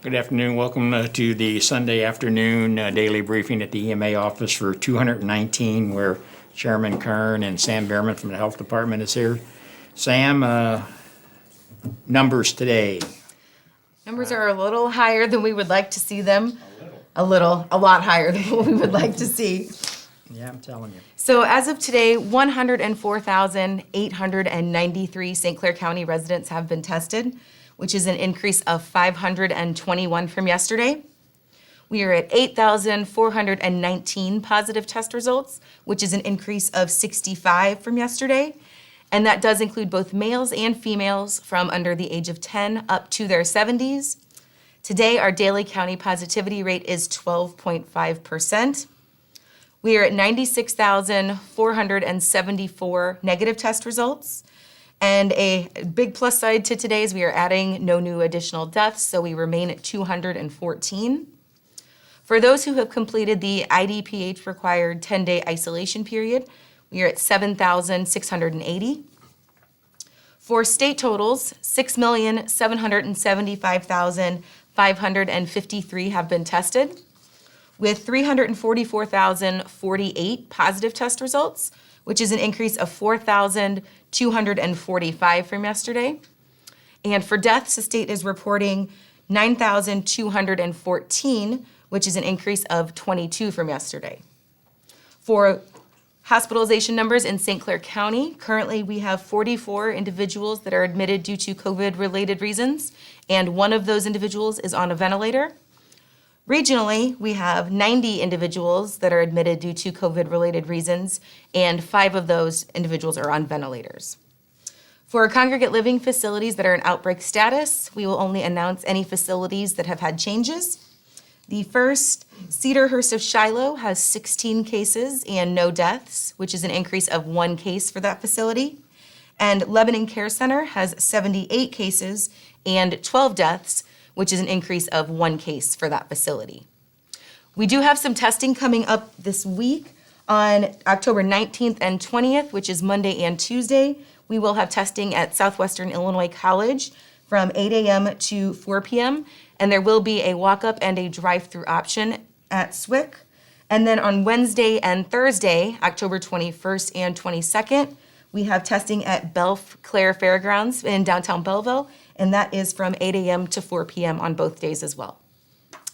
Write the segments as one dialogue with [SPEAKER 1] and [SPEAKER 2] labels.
[SPEAKER 1] Good afternoon. Welcome to the Sunday afternoon daily briefing at the EMA office for 219, where Chairman Kern and Sam Behrman from the Health Department is here. Sam, numbers today.
[SPEAKER 2] Numbers are a little higher than we would like to see them. A lot higher than what we would like to see.
[SPEAKER 1] Yeah, I'm telling you.
[SPEAKER 2] So as of today, 104,893 St. Clair County residents have been tested, which is an increase of 521 from yesterday. We are at 8,419 positive test results, which is an increase of 65 from yesterday. And that does include both males and females from under the age of 10 up to their 70s. Today, our daily county positivity rate is 12.5%. We are at 96,474 negative test results. And a big plus side to today is we are adding no new additional deaths, so we remain at 214. For those who have completed the IDPH required 10-day isolation period, we are at 7,680. For state totals, 6,775,553 have been tested, with 344,048 positive test results, which is an increase of 4,245 from yesterday. And for deaths, the state is reporting 9,214, which is an increase of 22 from yesterday. For hospitalization numbers in St. Clair County, currently we have 44 individuals that are admitted due to COVID-related reasons, and one of those individuals is on a ventilator. Regionally, we have 90 individuals that are admitted due to COVID-related reasons, and 5 of those individuals are on ventilators. For congregate living facilities that are in outbreak status, we will only announce any facilities that have had changes. The first, Cedarhurst of Shiloh, has 16 cases and no deaths, which is an increase of 1 case for that facility. And Lebanon Care Center has 78 cases and 12 deaths, which is an increase of 1 case for that facility. We do have some testing coming up this week on October 19th and 20th, which is Monday and Tuesday. We will have testing at Southwestern Illinois College from 8 a.m. to 4 p.m., and there will be a walk-up and a drive-through option at SWIC. And then on Wednesday and Thursday, October 21st and 22nd, we have testing at Clair Fairgrounds in downtown Belleville, and that is from 8 a.m. to 4 p.m. on both days as well.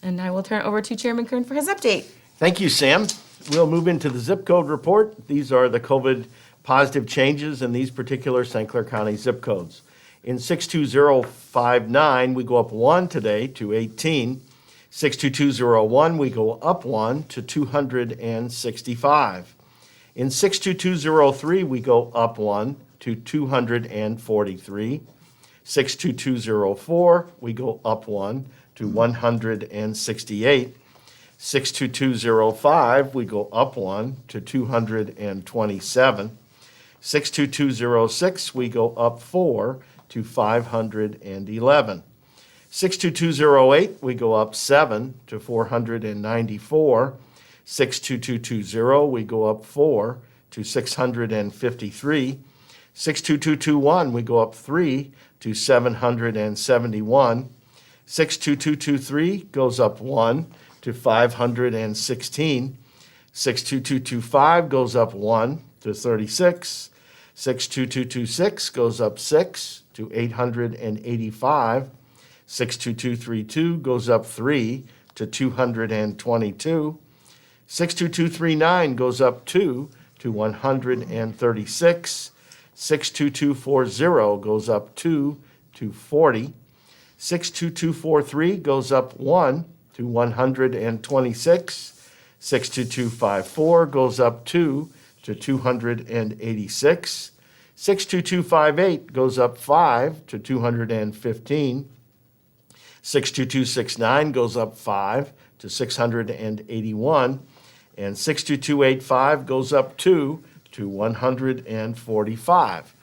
[SPEAKER 2] And I will turn it over to Chairman Kern for his update.
[SPEAKER 3] Thank you, Sam. We'll move into the zip code report. These are the COVID positive changes in these particular St. Clair County zip codes. In 62059, we go up 1 today to 18. 62201, we go up 1 to 265. In 62203, we go up 1 to 243. 62204, we go up 1 to 168. 62205, we go up 1 to 227. 62206, we go up 4 to 511. 62208, we go up 7 to 494. 62220, we go up 4 to 653. 62221, we go up 3 to 771. 62223 goes up 1 to 516. 62225 goes up 1 to 36. 62226 goes up 6 to 885. 62232 goes up 3 to 222. 62239 goes up 2 to 136. 62240 goes up 2 to 40. 62243 goes up 1 to 126. 62254 goes up 2 to 286. 62258 goes up 5 to 215. 62269 goes up 5 to 681. And 62285 goes up 2 to 145.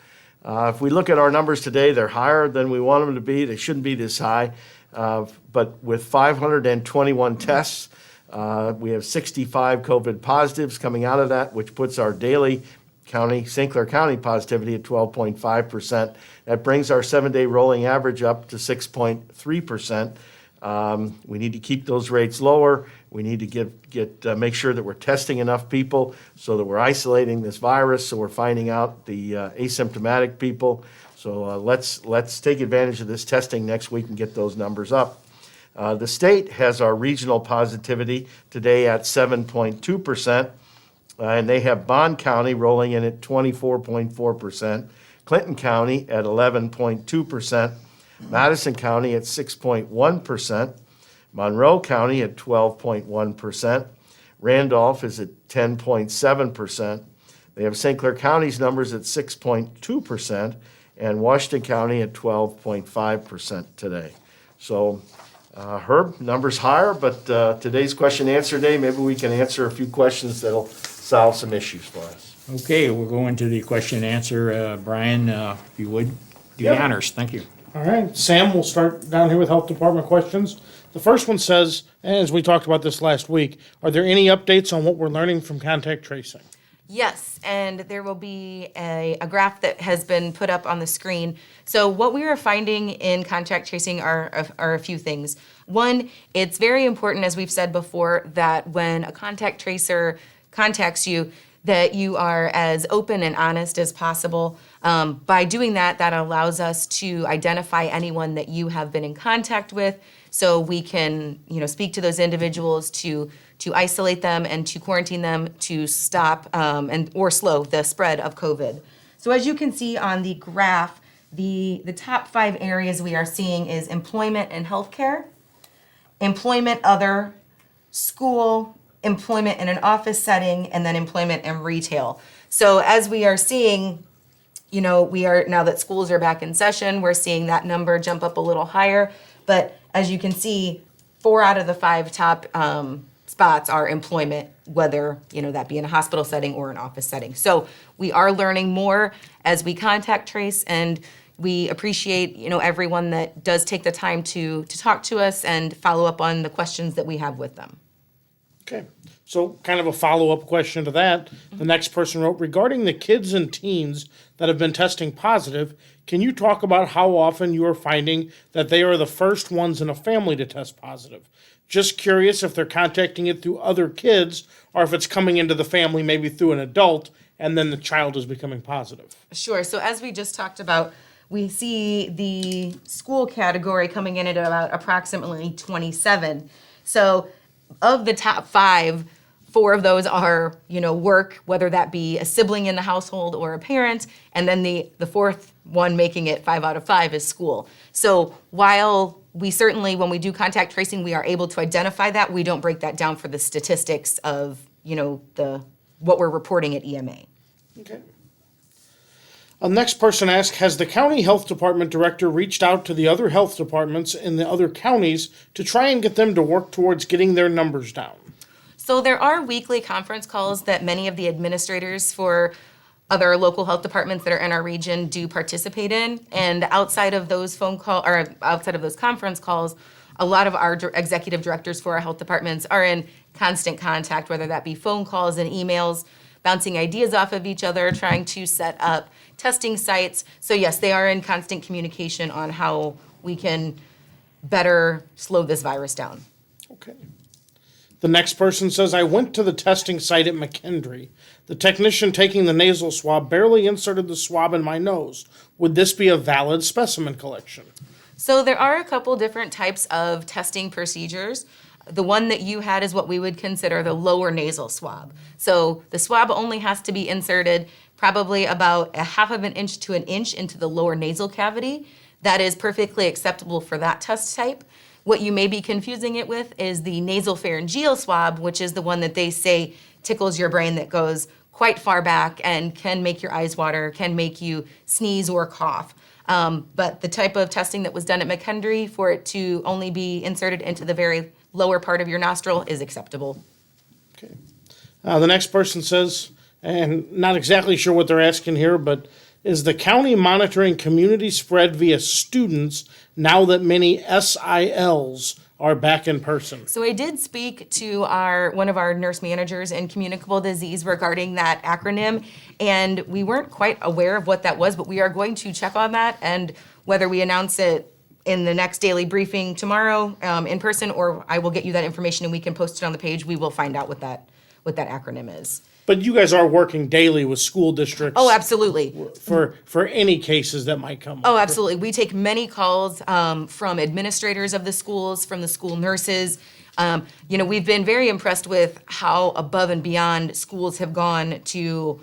[SPEAKER 3] If we look at our numbers today, they're higher than we want them to be. They shouldn't be this high. But with 521 tests, we have 65 COVID positives coming out of that, which puts our daily St. Clair County positivity at 12.5%. That brings our 7-day rolling average up to 6.3%. We need to keep those rates lower. We need to make sure that we're testing enough people so that we're isolating this virus, so we're finding out the asymptomatic people. So let's take advantage of this testing next week and get those numbers up. The state has our regional positivity today at 7.2%, and they have Bond County rolling in at 24.4%, Clinton County at 11.2%, Madison County at 6.1%, Monroe County at 12.1%, Randolph is at 10.7%. They have St. Clair County's numbers at 6.2%, and Washington County at 12.5% today. So, Herb, numbers higher, but today's question and answer day, maybe we can answer a few questions that'll solve some issues for us.
[SPEAKER 1] Okay, we'll go into the question and answer. Brian, if you would, do the honors. Thank you.
[SPEAKER 4] All right, Sam, we'll start down here with Health Department questions. The first one says, as we talked about this last week, are there any updates on what we're learning from contact tracing?
[SPEAKER 2] Yes, and there will be a graph that has been put up on the screen. So what we are finding in contact tracing are a few things. One, it's very important, as we've said before, that when a contact tracer contacts you, that you are as open and honest as possible. By doing that, that allows us to identify anyone that you have been in contact with, so we can, speak to those individuals to isolate them and to quarantine them to stop or slow the spread of COVID. So as you can see on the graph, the top 5 areas we are seeing is employment and healthcare, employment other, school, employment in an office setting, and then employment and retail. So as we are seeing, we are, now that schools are back in session, we're seeing that number jump up a little higher. But as you can see, 4 out of the 5 top spots are employment, whether, that be in a hospital setting or an office setting. So we are learning more as we contact trace, and we appreciate, everyone that does take the time to talk to us and follow up on the questions that we have with them.
[SPEAKER 4] Okay, so kind of a follow-up question to that. The next person wrote, regarding the kids and teens that have been testing positive, can you talk about how often you are finding that they are the first ones in a family to test positive? Just curious if they're contacting it through other kids or if it's coming into the family maybe through an adult and then the child is becoming positive.
[SPEAKER 2] Sure, so as we just talked about, we see the school category coming in at about approximately 27. So of the top 5, 4 of those are, work, whether that be a sibling in the household or a parent, and then the 4th one making it 5 out of 5 is school. So while we certainly, when we do contact tracing, we are able to identify that, we don't break that down for the statistics of, what we're reporting at EMA.
[SPEAKER 4] Okay. Next person asked, has the county health department director reached out to the other health departments in the other counties to try and get them to work towards getting their numbers down?
[SPEAKER 2] So there are weekly conference calls that many of the administrators for other local health departments that are in our region do participate in. And outside of those outside of those conference calls, a lot of our executive directors for our health departments are in constant contact, whether that be phone calls and emails, bouncing ideas off of each other, trying to set up testing sites. So yes, they are in constant communication on how we can better slow this virus down.
[SPEAKER 4] Okay. The next person says, I went to the testing site at McKendree. The technician taking the nasal swab barely inserted the swab in my nose. Would this be a valid specimen collection?
[SPEAKER 2] So there are a couple different types of testing procedures. The one that you had is what we would consider the lower nasal swab. So the swab only has to be inserted probably about 1/2 of an inch to an inch into the lower nasal cavity. That is perfectly acceptable for that test type. What you may be confusing it with is the nasal pharyngeal swab, which is the one that they say tickles your brain, that goes quite far back and can make your eyes water, can make you sneeze or cough. But the type of testing that was done at McKendree, for it to only be inserted into the very lower part of your nostril, is acceptable.
[SPEAKER 4] Okay. The next person says, and not exactly sure what they're asking here, but is the county monitoring community spread via students now that many SILs are back in person?
[SPEAKER 2] So I did speak to one of our nurse managers in communicable disease regarding that acronym, and we weren't quite aware of what that was, but we are going to check on that, and whether we announce it in the next daily briefing tomorrow in person, or I will get you that information and we can post it on the page. We will find out what that acronym is.
[SPEAKER 4] But you guys are working daily with school districts.
[SPEAKER 2] Oh, absolutely.
[SPEAKER 4] For any cases that might come up.
[SPEAKER 2] Oh, absolutely. We take many calls from administrators of the schools, from the school nurses. We've been very impressed with how above and beyond schools have gone to,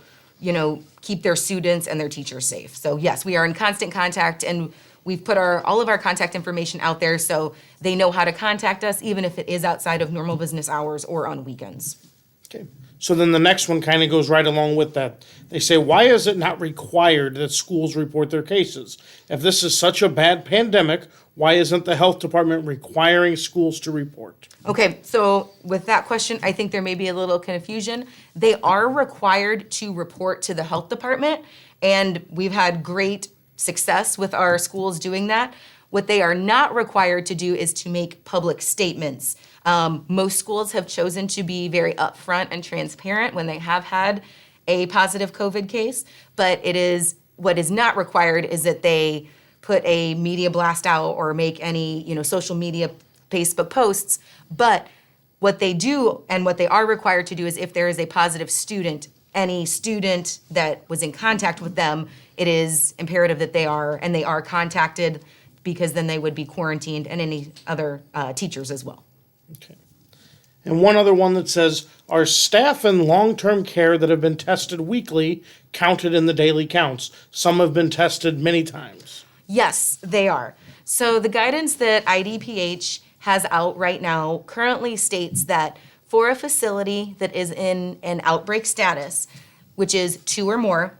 [SPEAKER 2] keep their students and their teachers safe. So yes, we are in constant contact, and we've put all of our contact information out there so they know how to contact us, even if it is outside of normal business hours or on weekends.
[SPEAKER 4] Okay. So then the next one kind of goes right along with that. They say, why is it not required that schools report their cases? If this is such a bad pandemic, why isn't the health department requiring schools to report?
[SPEAKER 2] Okay, so with that question, I think there may be a little confusion. They are required to report to the health department, and we've had great success with our schools doing that. What they are not required to do is to make public statements. Most schools have chosen to be very upfront and transparent when they have had a positive COVID case, but what is not required is that they put a media blast out or make any, social media, Facebook posts. But what they do and what they are required to do is if there is a positive student, any student that was in contact with them, it is imperative that they are contacted, because then they would be quarantined, and any other teachers as well.
[SPEAKER 4] Okay. And one other one that says, are staff in long-term care that have been tested weekly counted in the daily counts? Some have been tested many times.
[SPEAKER 2] Yes, they are. So the guidance that IDPH has out right now currently states that for a facility that is in an outbreak status, which is 2 or more,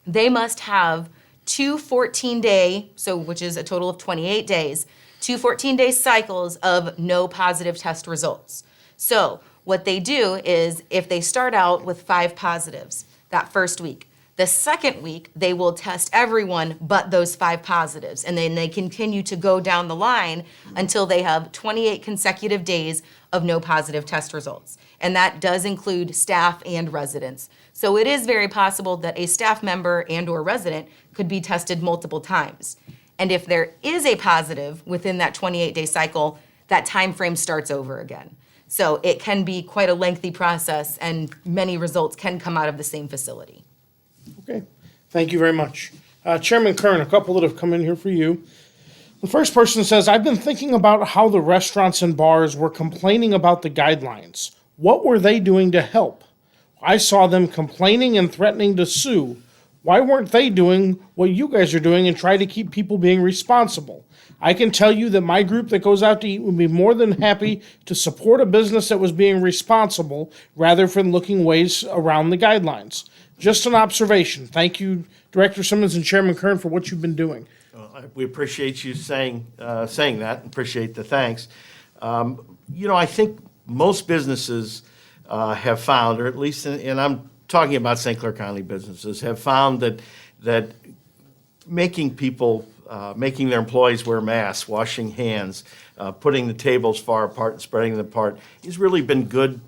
[SPEAKER 2] they must have 2 14-day, which is a total of 28 days, 2 14-day cycles of no positive test results. So what they do is if they start out with 5 positives that first week, the second week they will test everyone but those 5 positives, and then they continue to go down the line until they have 28 consecutive days of no positive test results. And that does include staff and residents. So it is very possible that a staff member and or resident could be tested multiple times. And if there is a positive within that 28-day cycle, that time frame starts over again. So it can be quite a lengthy process, and many results can come out of the same facility.
[SPEAKER 4] Okay. Thank you very much. Chairman Kern, a couple that have come in here for you. The first person says, I've been thinking about how the restaurants and bars were complaining about the guidelines. What were they doing to help? I saw them complaining and threatening to sue. Why weren't they doing what you guys are doing and try to keep people being responsible? I can tell you that my group that goes out to eat would be more than happy to support a business that was being responsible rather than looking ways around the guidelines. Just an observation. Thank you, Director Simmons and Chairman Kern, for what you've been doing.
[SPEAKER 3] We appreciate you saying that, appreciate the thanks. I think most businesses have found, or at least, and I'm talking about St. Clair County businesses, have found that making their employees wear masks, washing hands, putting the tables far apart and spreading them apart has really been good.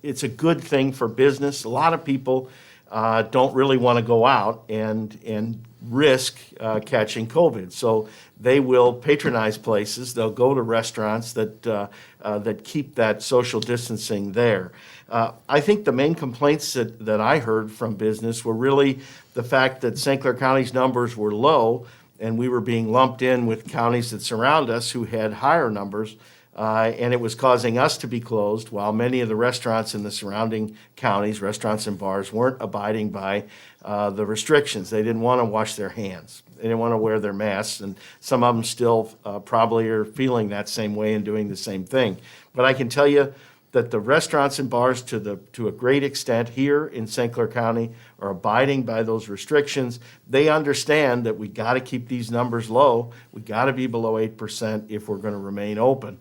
[SPEAKER 3] It's a good thing for business. A lot of people don't really want to go out and risk catching COVID. So they will patronize places. They'll go to restaurants that keep that social distancing there. I think the main complaints that I heard from business were really the fact that St. Clair County's numbers were low, and we were being lumped in with counties that surround us who had higher numbers, and it was causing us to be closed, while many of the restaurants in the surrounding counties, restaurants and bars, weren't abiding by the restrictions. They didn't want to wash their hands. They didn't want to wear their masks, and some of them still probably are feeling that same way and doing the same thing. But I can tell you that the restaurants and bars, to a great extent here in St. Clair County, are abiding by those restrictions. They understand that we got to keep these numbers low. We got to be below 8% if we're going to remain open.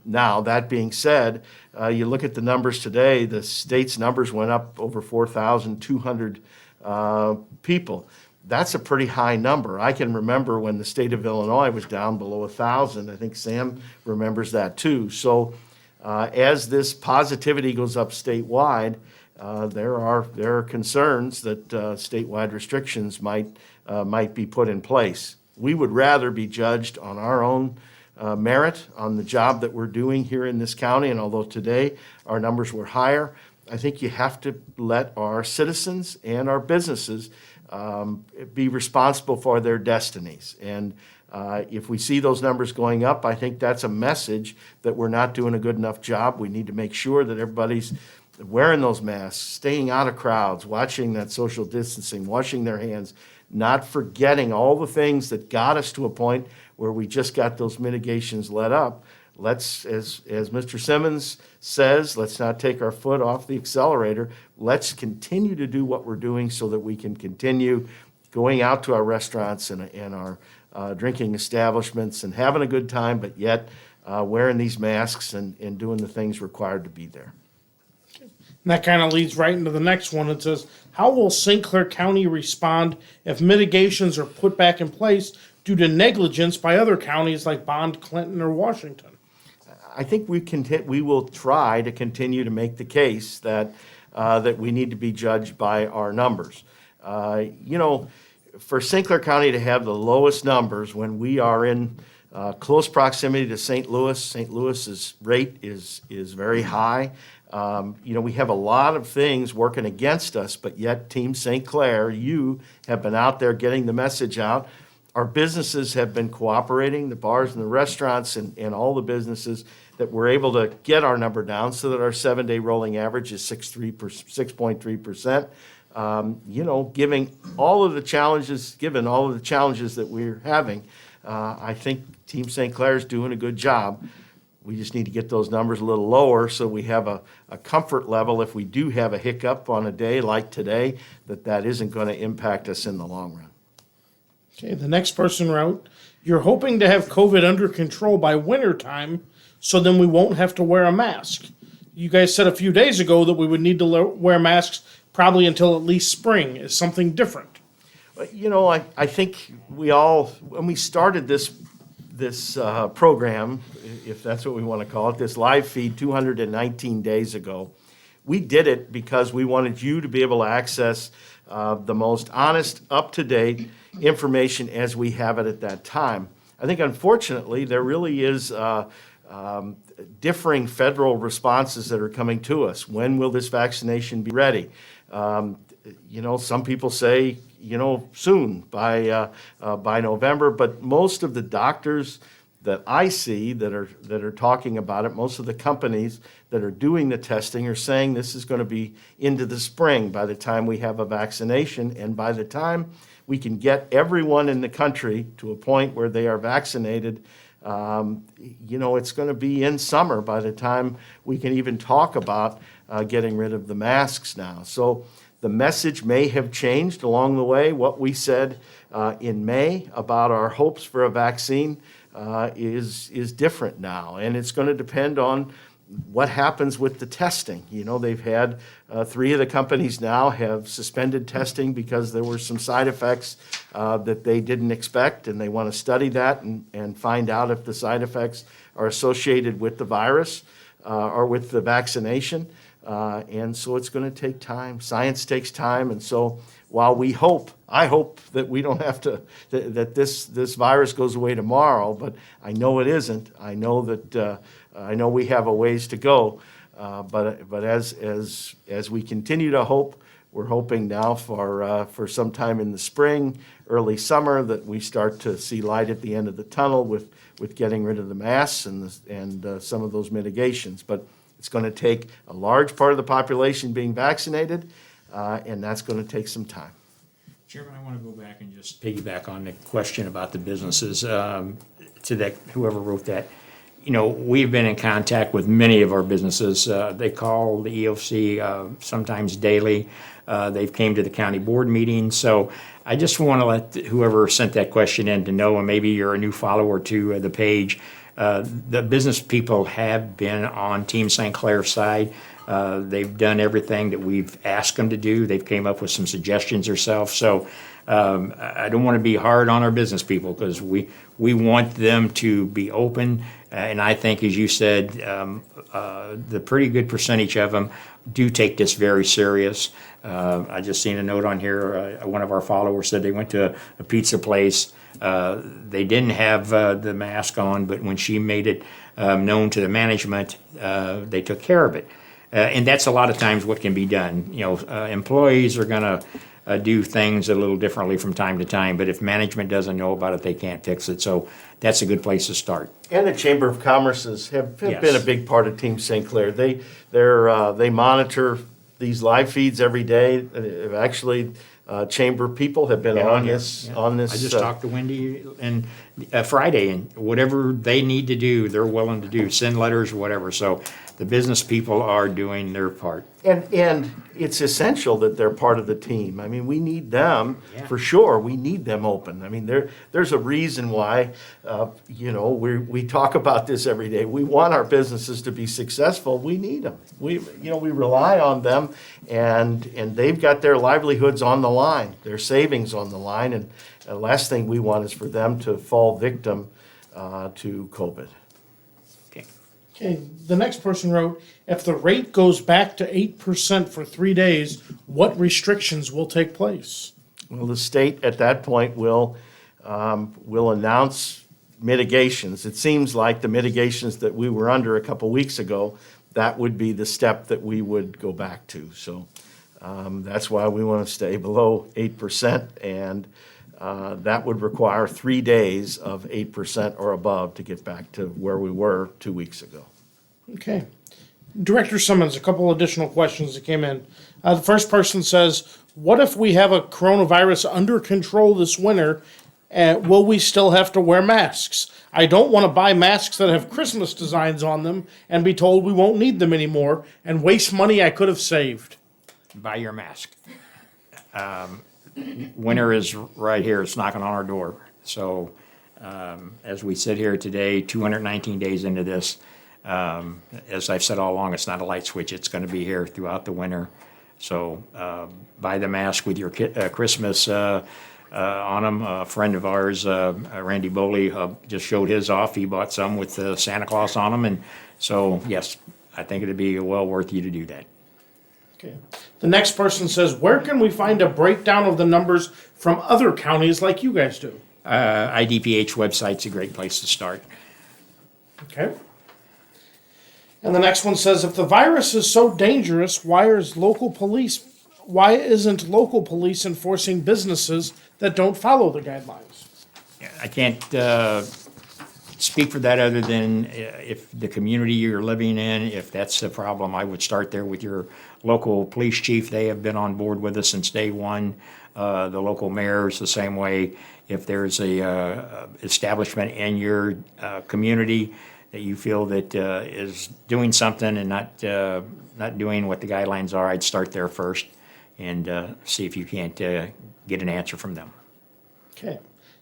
[SPEAKER 3] Now, that being said, you look at the numbers today, the state's numbers went up over 4,200 people. That's a pretty high number. I can remember when the state of Illinois was down below 1,000. I think Sam remembers that too. So as this positivity goes up statewide, there are concerns that statewide restrictions might be put in place. We would rather be judged on our own merit, on the job that we're doing here in this county. And although today our numbers were higher, I think you have to let our citizens and our businesses be responsible for their destinies. And if we see those numbers going up, I think that's a message that we're not doing a good enough job. We need to make sure that everybody's wearing those masks, staying out of crowds, watching that social distancing, washing their hands, not forgetting all the things that got us to a point where we just got those mitigations let up. Let's, as Mr. Simmons says, let's not take our foot off the accelerator. Let's continue to do what we're doing so that we can continue going out to our restaurants and our drinking establishments and having a good time, but yet wearing these masks and doing the things required to be there.
[SPEAKER 4] And that kind of leads right into the next one. It says, how will St. Clair County respond if mitigations are put back in place due to negligence by other counties like Bond, Clinton, or Washington?
[SPEAKER 3] I think we will try to continue to make the case that we need to be judged by our numbers. For St. Clair County to have the lowest numbers when we are in close proximity to St. Louis's rate is very high. We have a lot of things working against us, but yet Team St. Clair, you have been out there getting the message out. Our businesses have been cooperating, the bars and the restaurants and all the businesses, that we're able to get our number down so that our 7-day rolling average is 6.3%. Given all of the challenges that we're having, I think Team St. Clair is doing a good job. We just need to get those numbers a little lower so we have a comfort level if we do have a hiccup on a day like today, that isn't going to impact us in the long run.
[SPEAKER 4] Okay, the next person wrote, you're hoping to have COVID under control by winter time, so then we won't have to wear a mask. You guys said a few days ago that we would need to wear masks probably until at least spring. Is something different?
[SPEAKER 3] I think we all, when we started this program, if that's what we want to call it, this live feed 219 days ago, we did it because we wanted you to be able to access the most honest, up-to-date information as we have it at that time. I think, unfortunately, there really is differing federal responses that are coming to us. When will this vaccination be ready? Some people say, soon, by November, but most of the doctors that I see that are talking about it, most of the companies that are doing the testing are saying this is going to be into the spring by the time we have a vaccination, and by the time we can get everyone in the country to a point where they are vaccinated, it's going to be in summer by the time we can even talk about getting rid of the masks now. So the message may have changed along the way. What we said in May about our hopes for a vaccine is different now, and it's going to depend on what happens with the testing. They've had 3 of the companies now have suspended testing because there were some side effects that they didn't expect, and they want to study that and find out if the side effects are associated with the virus or with the vaccination. And so it's going to take time. Science takes time, and so while I hope that we don't have to, that this virus goes away tomorrow, but I know it isn't. I know that I know we have a ways to go, but as we continue to hope, we're hoping now for sometime in the spring, early summer, that we start to see light at the end of the tunnel with getting rid of the masks and some of those mitigations. But it's going to take a large part of the population being vaccinated, and that's going to take some time.
[SPEAKER 1] Chairman, I want to go back and just piggyback on the question about the businesses, to that, whoever wrote that. We've been in contact with many of our businesses. They call the EOC sometimes daily. They've came to the county board meetings. So I just want to let whoever sent that question in to know, and maybe you're a new follower to the page, the business people have been on Team St. Clair's side. They've done everything that we've asked them to do. They've came up with some suggestions themselves. So I don't want to be hard on our business people because we want them to be open. And I think, as you said, the pretty good percentage of them do take this very serious. I just seen a note on here. One of our followers said they went to a pizza place. They didn't have the mask on, but when she made it known to the management, they took care of it. And that's a lot of times what can be done. You know, employees are going to do things a little differently from time to time, but if management doesn't know about it, they can't fix it. So that's a good place to start.
[SPEAKER 3] And the Chamber of Commerce's have
[SPEAKER 1] Yes.
[SPEAKER 3] been a big part of Team St. Clair. They monitor these live feeds every day. Actually, Chamber people have been on this.
[SPEAKER 1] Yeah.
[SPEAKER 3] On this.
[SPEAKER 1] I just talked to Wendy and Friday, and whatever they need to do, they're willing to do, send letters, whatever. So the business people are doing their part.
[SPEAKER 3] And it's essential that they're part of the team. I mean, we need them
[SPEAKER 1] Yeah.
[SPEAKER 3] for sure. We need them open. I mean, there's a reason why, we talk about this every day. We want our businesses to be successful. We need them. We rely on them, and they've got their livelihoods on the line, their savings on the line, and the last thing we want is for them to fall victim to COVID.
[SPEAKER 1] Okay.
[SPEAKER 4] Okay, the next person wrote, if the rate goes back to 8% for 3 days, what restrictions will take place?
[SPEAKER 3] Well, the state at that point will announce mitigations. It seems like the mitigations that we were under a couple weeks ago, that would be the step that we would go back to. So that's why we want to stay below 8%, and that would require 3 days of 8% or above to get back to where we were 2 weeks ago.
[SPEAKER 4] Okay. Director Simmons, a couple additional questions that came in. The first person says, what if we have a coronavirus under control this winter? Will we still have to wear masks? I don't want to buy masks that have Christmas designs on them and be told we won't need them anymore and waste money I could have saved.
[SPEAKER 1] Buy your mask. Winter is right here. It's knocking on our door. So as we sit here today, 219 days into this, as I've said all along, it's not a light switch. It's going to be here throughout the winter. So buy the mask with your Christmas on them. A friend of ours, Randy Boley, just showed his off. He bought some with Santa Claus on them. And so, yes, I think it'd be well worth you to do that.
[SPEAKER 4] Okay. The next person says, where can we find a breakdown of the numbers from other counties like you guys do?
[SPEAKER 1] IDPH website's a great place to start.
[SPEAKER 4] Okay. And the next one says, if the virus is so dangerous, why isn't local police enforcing businesses that don't follow the guidelines?
[SPEAKER 1] I can't speak for that other than if the community you're living in, if that's a problem, I would start there with your local police chief. They have been on board with us since day one. The local mayor is the same way. If there's a establishment in your community that you feel that is doing something and not doing what the guidelines are, I'd start there first and see if you can't get an answer from them.
[SPEAKER 4] Okay.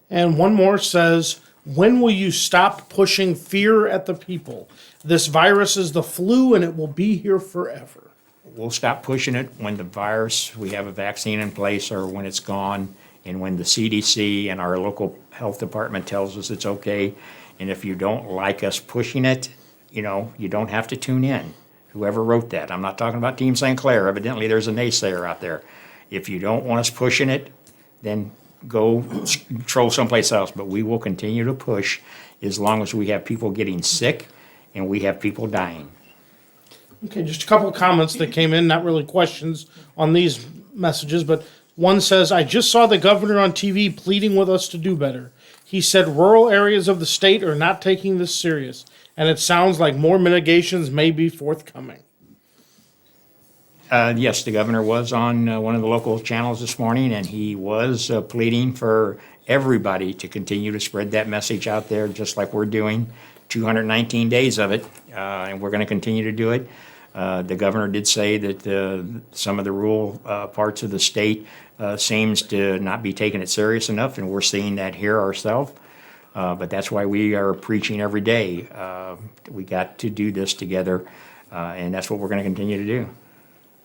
[SPEAKER 4] And one more says, when will you stop pushing fear at the people? This virus is the flu and it will be here forever.
[SPEAKER 1] We'll stop pushing it when we have a vaccine in place or when it's gone, and when the CDC and our local health department tells us it's okay. And if you don't like us pushing it, you don't have to tune in. Whoever wrote that, I'm not talking about Team St. Clair. Evidently, there's a naysayer out there. If you don't want us pushing it, then go troll someplace else. But we will continue to push as long as we have people getting sick and we have people dying.
[SPEAKER 4] Okay, just a couple of comments that came in, not really questions on these messages, but one says, I just saw the governor on TV pleading with us to do better. He said rural areas of the state are not taking this serious, and it sounds like more mitigations may be forthcoming.
[SPEAKER 1] Yes, the governor was on one of the local channels this morning, and he was pleading for everybody to continue to spread that message out there, just like we're doing. 219 days of it, and we're going to continue to do it. The governor did say that some of the rural parts of the state seems to not be taking it serious enough, and we're seeing that here ourselves. But that's why we are preaching every day. We got to do this together, and that's what we're going to continue to do.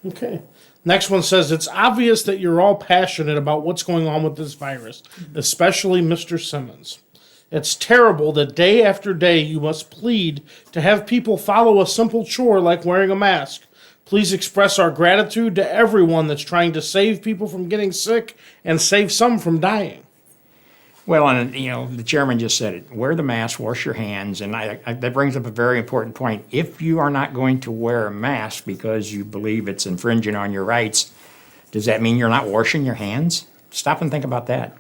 [SPEAKER 4] Okay. Next one says, it's obvious that you're all passionate about what's going on with this virus, especially Mr. Simmons. It's terrible that day after day you must plead to have people follow a simple chore like wearing a mask. Please express our gratitude to everyone that's trying to save people from getting sick and save some from dying.
[SPEAKER 1] Well, and the chairman just said it. Wear the mask, wash your hands, and that brings up a very important point. If you are not going to wear a mask because you believe it's infringing on your rights, does that mean you're not washing your hands? Stop and think about that.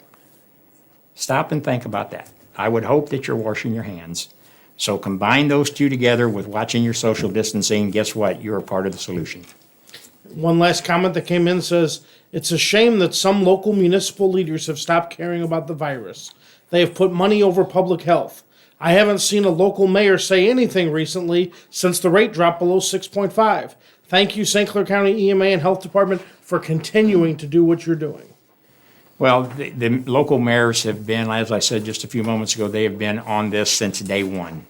[SPEAKER 1] Stop and think about that. I would hope that you're washing your hands. So combine those two together with watching your social distancing. Guess what? You're a part of the solution.
[SPEAKER 4] One last comment that came in says, it's a shame that some local municipal leaders have stopped caring about the virus. They have put money over public health. I haven't seen a local mayor say anything recently since the rate dropped below 6.5. Thank you, St. Clair County EMA and Health Department, for continuing to do what you're doing.
[SPEAKER 1] Well, the local mayors have been, as I said just a few moments ago, they have been on this since day one.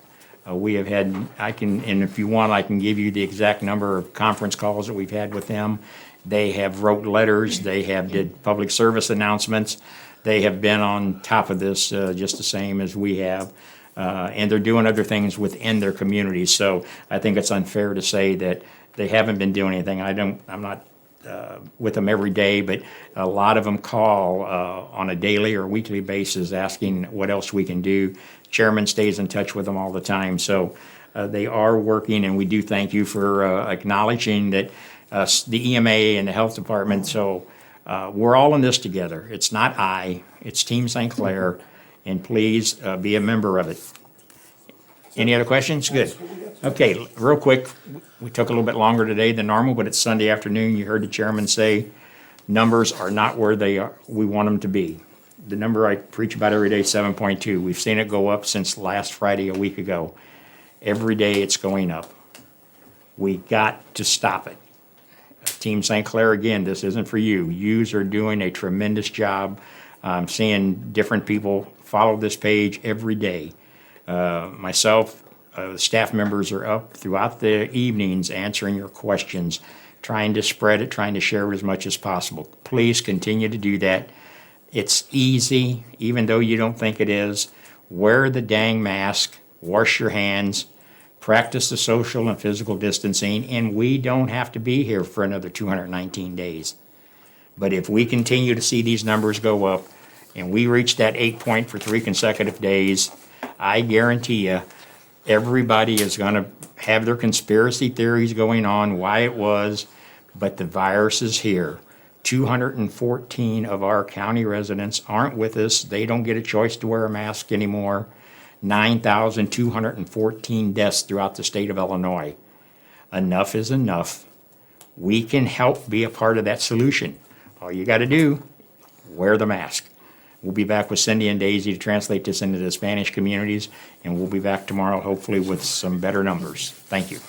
[SPEAKER 1] We have had, and if you want, I can give you the exact number of conference calls that we've had with them. They have wrote letters, they have did public service announcements. They have been on top of this just the same as we have. And they're doing other things within their communities. So I think it's unfair to say that they haven't been doing anything. I'm not with them every day, but a lot of them call on a daily or weekly basis asking what else we can do. Chairman stays in touch with them all the time. So they are working, and we do thank you for acknowledging that the EMA and the Health Department. So we're all in this together. It's not it's Team St. Clair, and please be a member of it. Any other questions? Good. Okay, real quick, we took a little bit longer today than normal, but it's Sunday afternoon. You heard the chairman say numbers are not where we want them to be. The number I preach about every day, 7.2. We've seen it go up since last Friday, a week ago. Every day it's going up. We got to stop it. Team St. Clair, again, this isn't for you. Yous are doing a tremendous job. I'm seeing different people follow this page every day. Myself, the staff members are up throughout the evenings answering your questions, trying to spread it, trying to share it as much as possible. Please continue to do that. It's easy, even though you don't think it is. Wear the dang mask, wash your hands, practice the social and physical distancing, and we don't have to be here for another 219 days. But if we continue to see these numbers go up and we reach that 8 point for 3 consecutive days, I guarantee you everybody is going to have their conspiracy theories going on, why it was, but the virus is here. 214 of our county residents aren't with us. They don't get a choice to wear a mask anymore. 9,214 deaths throughout the state of Illinois. Enough is enough. We can help be a part of that solution. All you got to do, wear the mask. We'll be back with Cindy and Daisy to translate this into the Spanish communities, and we'll be back tomorrow, hopefully with some better numbers. Thank you.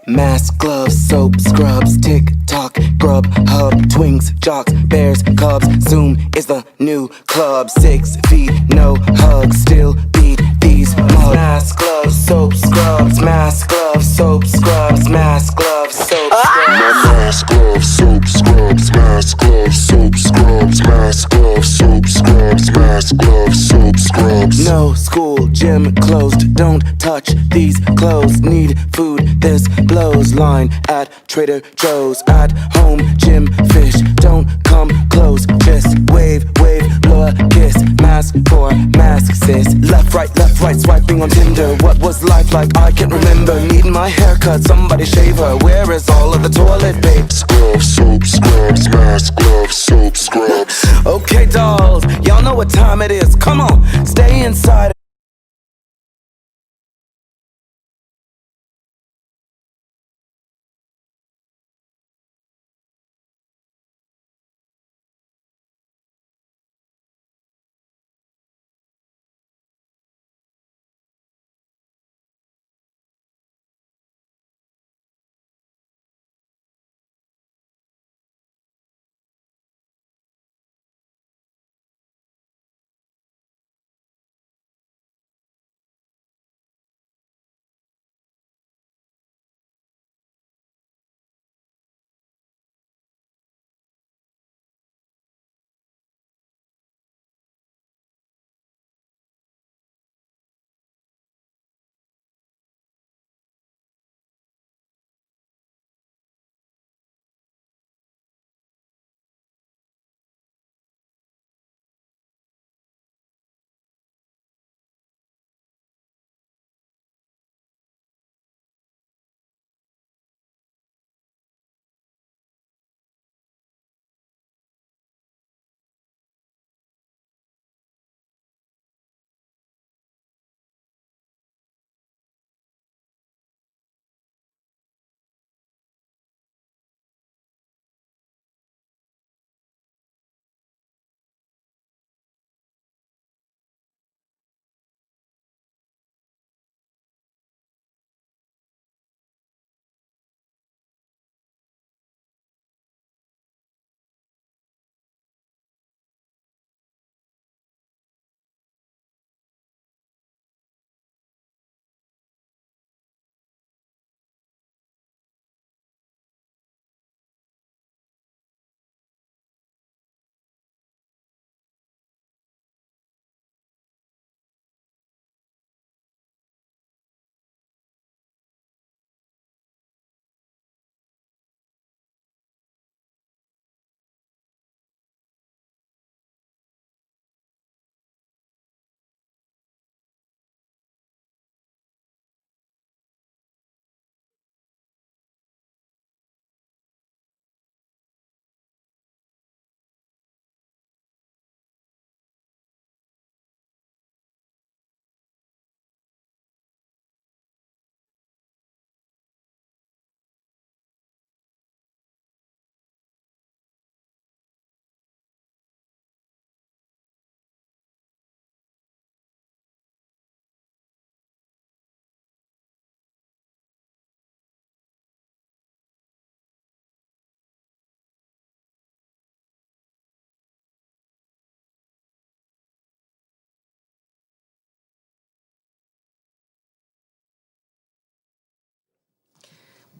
[SPEAKER 5] Mask, gloves, soap, scrubs, TikTok, Grubhub, Twinks, jocks, bears, cubs. Zoom is the new club. 6 feet, no hugs, still beat these mugs. Mask, gloves, soap, scrubs. Mask, gloves, soap, scrubs. Mask, gloves, soap, scrubs.
[SPEAKER 6] Mask, gloves, soap, scrubs. Mask, gloves, soap, scrubs. Mask, gloves, soap, scrubs. Mask, gloves, soap, scrubs.
[SPEAKER 5] No school, gym closed. Don't touch these clothes. Need food, this blows. Line at Trader Joe's. At home, gym fish. Don't come close. Just wave, wave, blow a kiss. Mask for mask, sis. Left, right, swiping on Tinder. What was life like? I can't remember. Needing my haircut, somebody shave her. Where is all of the toilet paper?
[SPEAKER 6] Gloves, soap, scrubs. Mask, gloves, soap, scrubs.
[SPEAKER 5] Okay, dolls, y'all know what time it is. Come on, stay inside.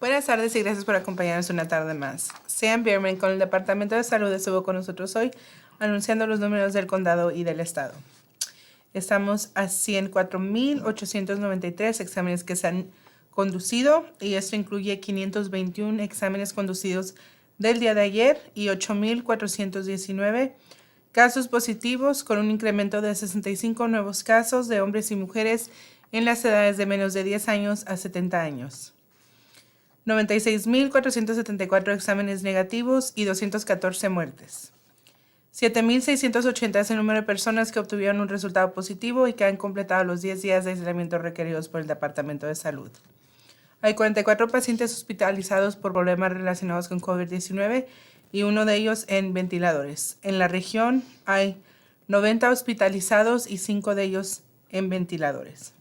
[SPEAKER 7] Buenas tardes y gracias por acompañarnos una tarde más. Sam Bierman con el Departamento de Salud estuvo con nosotros hoy anunciando los números del condado y del estado. Estamos a 104,893 exámenes que se han conducido y esto incluye 521 exámenes conducidos del día de ayer y 8,419 casos positivos con un incremento de 65 nuevos casos de hombres y mujeres en las edades de menos de 10 años a 70 años. 96,474 exámenes negativos y 214 muertes. 7,680 es el número de personas que obtuvieron un resultado positivo y que han completado los 10 días de aislamiento requeridos por el Departamento de Salud. Hay 44 pacientes hospitalizados por problemas relacionados con COVID-19 y uno de ellos en ventiladores. En la región hay 90 hospitalizados y 5 de ellos en ventiladores.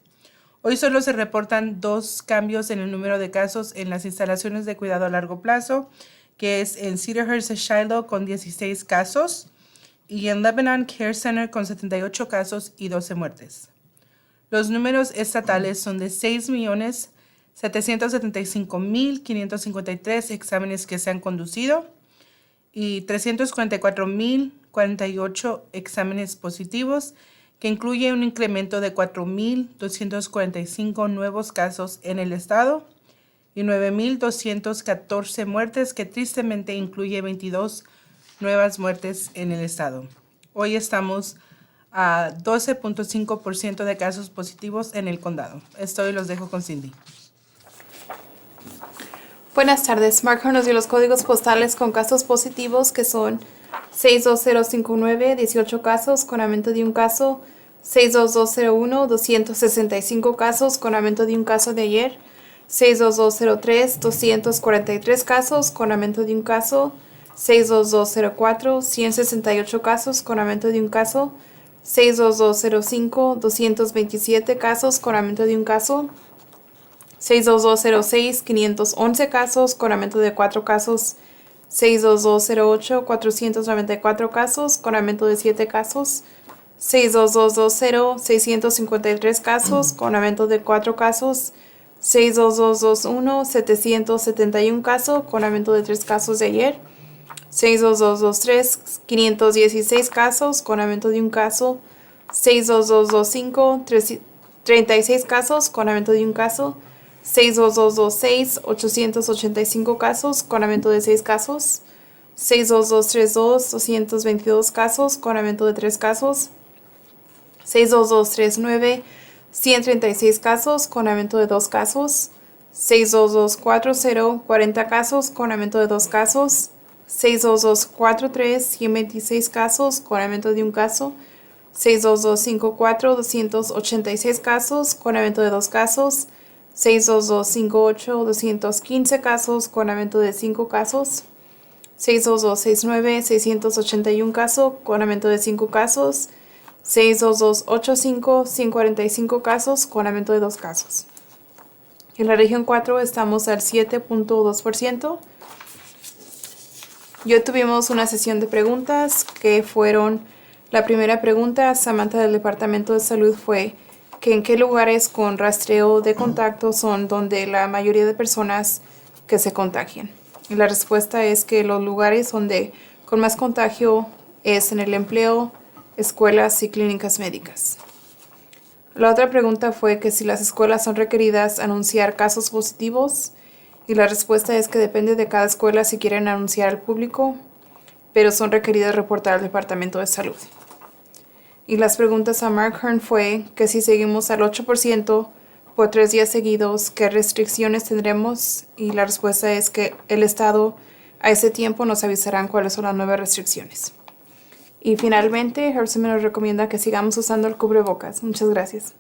[SPEAKER 7] Hoy solo se reportan 2 cambios en el número de casos en las instalaciones de cuidado a largo plazo, que es en Cedarhurst Shiloh con 16 casos y en Lebanon Care Center con 78 casos y 12 muertes. Los números estatales son de 6,775,553 exámenes que se han conducido y 344,048 exámenes positivos, que incluye un incremento de 4,245 nuevos casos en el estado y 9,214 muertes, que tristemente incluye 22 nuevas muertes en el estado. Hoy estamos a 12,5% de casos positivos en el condado. Esto y los dejo con Cindy.
[SPEAKER 8] Buenas tardes. Mark nos dio los códigos postales con casos positivos que son 62059, 18 casos con aumento de un caso, 62201, 265 casos con aumento de un caso de ayer, 62203, 243 casos con aumento de un caso, 62204, 168 casos con aumento de un caso, 62205, 227 casos con aumento de un caso, 62206, 511 casos con aumento de 4 casos, 62208, 494 casos con aumento de 7 casos, 62220, 653 casos con aumento de 4 casos, 62221, 771 casos con aumento de 3 casos de ayer, 62223, 516 casos con aumento de un caso, 62225, 36 casos con aumento de un caso, 62226, 885 casos con aumento de 6 casos, 62232, 222 casos con aumento de 3 casos, 62239, 136 casos con aumento de 2 casos, 62240, 40 casos con aumento de 2 casos, 62243, 126 casos con aumento de 1 caso, 62254, 286 casos con aumento de 2 casos, 62258, 215 casos con aumento de 5 casos, 62269, 681 casos con aumento de 5 casos, 62285, 145 casos con aumento de 2 casos. En la región 4 estamos al 7,2%. Y hoy tuvimos una sesión de preguntas que fueron, la primera pregunta, Samantha del Departamento de Salud, fue que en qué lugares con rastreo de contacto son donde la mayoría de personas que se contagian. Y la respuesta es que los lugares donde con más contagio es en el empleo, escuelas y clínicas médicas. La otra pregunta fue que si las escuelas son requeridas anunciar casos positivos, y la respuesta es que depende de cada escuela si quieren anunciar al público, pero son requeridas reportar al Departamento de Salud. Y las preguntas a Mark Hearn fue que si seguimos al 8% por 3 días seguidos, ¿qué restricciones tendremos? Y la respuesta es que el Estado a ese tiempo nos avisarán cuáles son las nuevas restricciones. Y finalmente, Hearn nos recomienda que sigamos usando el cubrebocas. Muchas gracias.